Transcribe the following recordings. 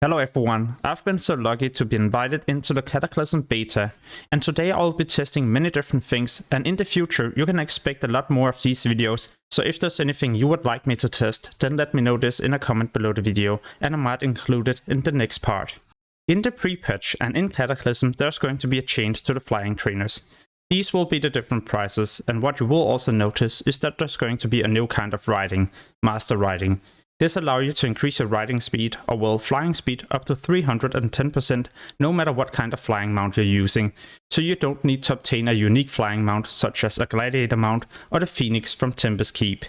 Hello everyone, I've been so lucky to be invited into the Cataclysm beta, and today I'll be testing many different things, and in the future you can expect a lot more of these videos, so if there's anything you would like me to test, then let me know this in a comment below the video, and I might include it in the next part. In the pre-patch and in Cataclysm there's going to be a change to the flying trainers. These will be the different prices, and what you will also notice is that there's going to be a new kind of riding, master riding. This allows you to increase your riding speed, or well, flying speed up to 310% no matter what kind of flying mount you're using, so you don't need to obtain a unique flying mount such as a gladiator mount or the Phoenix from Tempest Keep.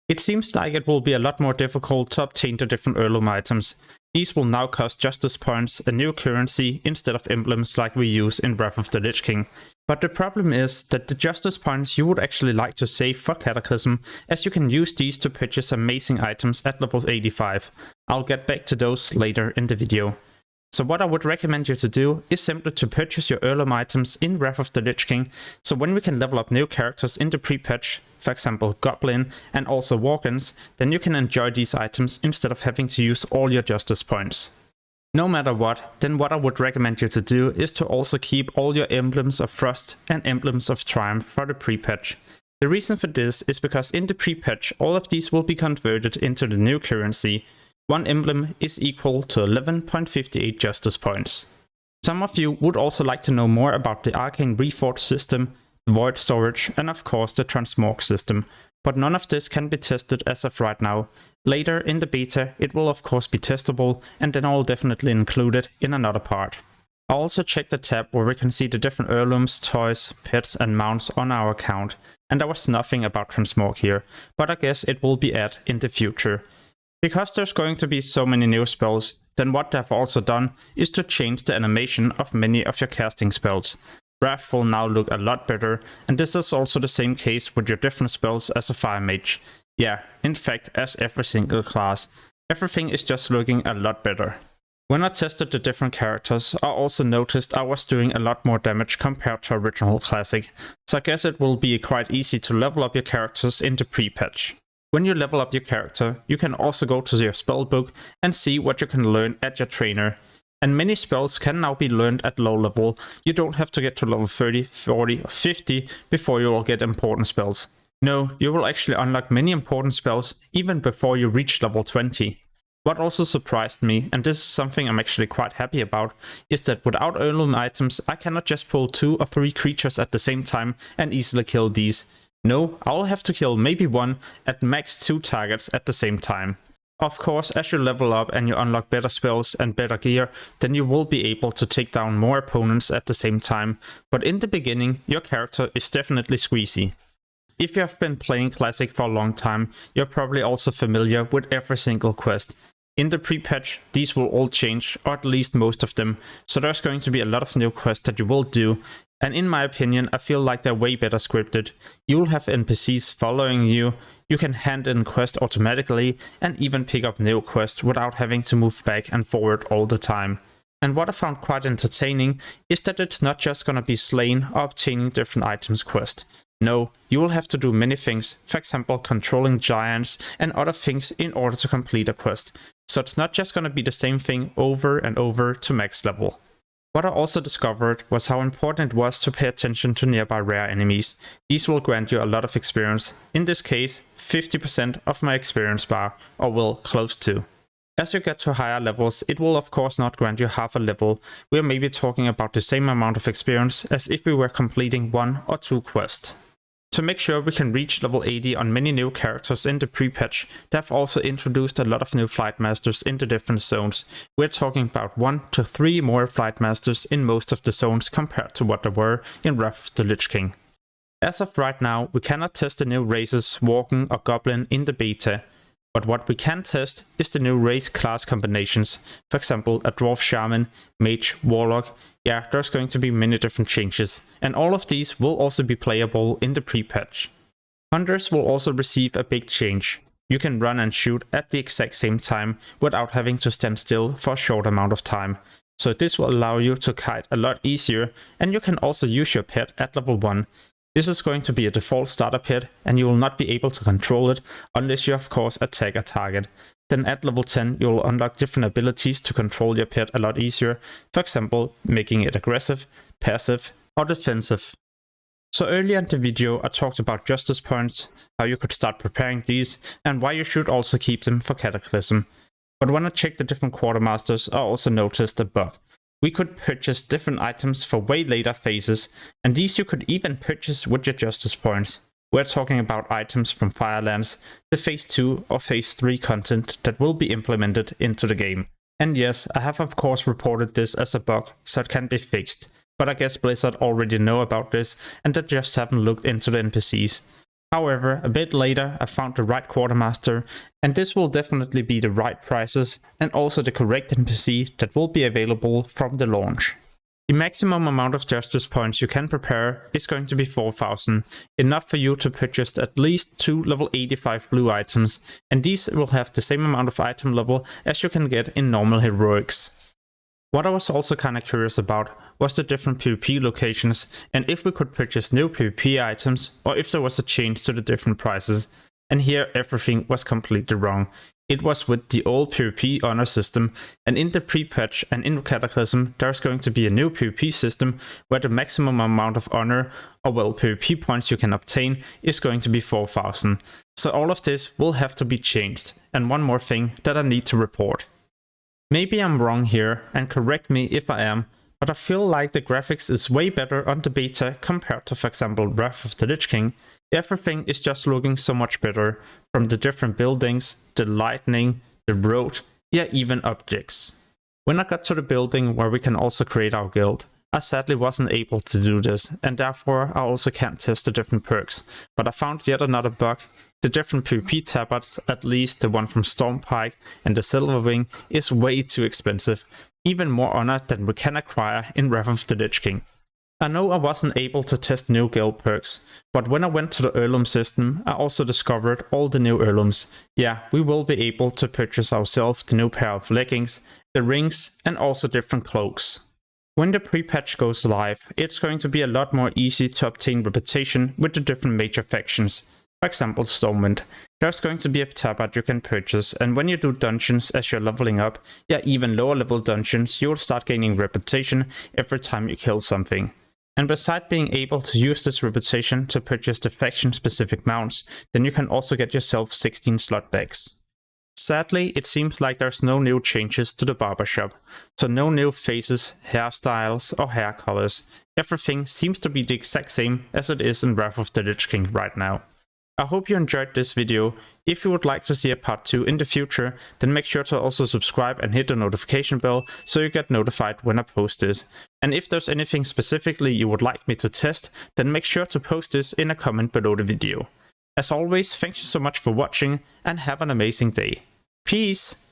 It seems like it will be a lot more difficult to obtain the different heirloom items. These will now cost justice points, a new currency, instead of emblems like we use in Wrath of the Lich King. But the problem is that the justice points you would actually like to save for Cataclysm, as you can use these to purchase amazing items at level 85. I'll get back to those later in the video. So what I would recommend you to do is simply to purchase your heirloom items in Wrath of the Lich King, so when we can level up new characters in the pre-patch, for example Goblin and also Walk-ins, then you can enjoy these items instead of having to use all your justice points. No matter what, then what I would recommend you to do is to also keep all your Emblems of Frost and Emblems of Triumph for the pre-patch. The reason for this is because in the pre-patch all of these will be converted into the new currency. One emblem is equal to 11.58 justice points. Some of you would also like to know more about the Arcane Reforge system, the Void Storage, and of course the Transmog system, but none of this can be tested as of right now. Later in the beta it will of course be testable, and then I'll definitely include it in another part. I also checked the tab where we can see the different heirlooms, toys, pets and mounts on our account, and there was nothing about Transmog here, but I guess it will be added in the future. Because there's going to be so many new spells, then what they've also done is to change the animation of many of your casting spells. Wrath will now look a lot better, and this is also the same case with your different spells as a fire mage. Yeah, in fact as every single class. Everything is just looking a lot better. When I tested the different characters, I also noticed I was doing a lot more damage compared to original classic, so I guess it will be quite easy to level up your characters in the pre-patch. When you level up your character, you can also go to your spellbook and see what you can learn at your trainer. And many spells can now be learned at low level. You don't have to get to level 30, 40 or 50 before you will get important spells. No, you will actually unlock many important spells even before you reach level 20. What also surprised me, and this is something I'm actually quite happy about, is that without heirloom items I cannot just pull 2 or 3 creatures at the same time and easily kill these. No, I'll have to kill maybe 1 at max 2 targets at the same time. Of course, as you level up and you unlock better spells and better gear, then you will be able to take down more opponents at the same time, but in the beginning your character is definitely squeezy. If you have been playing Classic for a long time, you're probably also familiar with every single quest. In the pre-patch, these will all change, or at least most of them, so there's going to be a lot of new quests that you will do. And in my opinion, I feel like they're way better scripted. You'll have NPCs following you, you can hand in quests automatically, and even pick up new quests without having to move back and forward all the time. And what I found quite entertaining is that it's not just gonna be slaying or obtaining different items quest. No, you will have to do many things, for example controlling giants and other things in order to complete a quest. So it's not just gonna be the same thing over and over to max level. What I also discovered was how important it was to pay attention to nearby rare enemies. These will grant you a lot of experience, in this case 50% of my experience bar, or well, close to. As you get to higher levels, it will of course not grant you half a level. We are maybe talking about the same amount of experience as if we were completing 1 or 2 quests. To make sure we can reach level 80 on many new characters in the pre-patch, they have also introduced a lot of new flight masters in the different zones. We're talking about 1 to 3 more flight masters in most of the zones compared to what there were in Wrath of the Lich King. As of right now, we cannot test the new races Walken or Goblin in the beta, but what we can test is the new race class combinations, for example a Dwarf Shaman, Mage, Warlock. Yeah, there's going to be many different changes, and all of these will also be playable in the pre-patch. Hunters will also receive a big change. You can run and shoot at the exact same time without having to stand still for a short amount of time. So this will allow you to kite a lot easier, and you can also use your pet at level 1. This is going to be a default starter pet, and you will not be able to control it unless you of course attack a target. Then at level 10 you'll unlock different abilities to control your pet a lot easier, for example making it aggressive, passive or defensive. So earlier in the video I talked about justice points, how you could start preparing these and why you should also keep them for Cataclysm. But when I checked the different quartermasters I also noticed a bug. We could purchase different items for way later phases, and these you could even purchase with your justice points. We're talking about items from Firelands, the phase 2 or phase 3 content that will be implemented into the game. And yes, I have of course reported this as a bug, so it can be fixed. But I guess Blizzard already know about this and they just haven't looked into the NPCs. However, a bit later I found the right quartermaster, and this will definitely be the right prices and also the correct NPC that will be available from the launch. The maximum amount of justice points you can prepare is going to be 4,000, enough for you to purchase at least 2 level 85 blue items, and these will have the same amount of item level as you can get in normal heroics. What I was also kinda curious about was the different PvP locations and if we could purchase new PvP items or if there was a change to the different prices. And here everything was completely wrong. It was with the old PvP honor system, and in the pre-patch and in Cataclysm there's going to be a new PvP system where the maximum amount of honor or well PvP points you can obtain is going to be 4,000. So all of this will have to be changed. And one more thing that I need to report. Maybe I'm wrong here and correct me if I am, but I feel like the graphics is way better on the beta compared to for example Wrath of the Lich King. Everything is just looking so much better, from the different buildings, the lightning, the road, yeah even objects. When I got to the building where we can also create our guild, I sadly wasn't able to do this and therefore I also can't test the different perks, but I found yet another bug. The different PvP tabards, at least the one from Stormpike and the Silverwing, is way too expensive, even more honor than we can acquire in Wrath of the Lich King. I know I wasn't able to test new guild perks, but when I went to the heirloom system I also discovered all the new heirlooms. Yeah, we will be able to purchase ourselves the new pair of leggings, the rings and also different cloaks. When the pre-patch goes live, it's going to be a lot more easy to obtain reputation with the different major factions. For example Stormwind. There's going to be a tabard you can purchase, and when you do dungeons as you're leveling up, yeah even lower level dungeons, you'll start gaining reputation every time you kill something. And besides being able to use this reputation to purchase the faction specific mounts, then you can also get yourself 16 slot bags. Sadly, it seems like there's no new changes to the barbershop, so no new faces, hairstyles or hair colors. Everything seems to be the exact same as it is in Wrath of the Lich King right now. I hope you enjoyed this video. If you would like to see a part 2 in the future, then make sure to also subscribe and hit the notification bell so you get notified when I post this. And if there's anything specifically you would like me to test, then make sure to post this in a comment below the video. As always, thank you so much for watching and have an amazing day. Peace!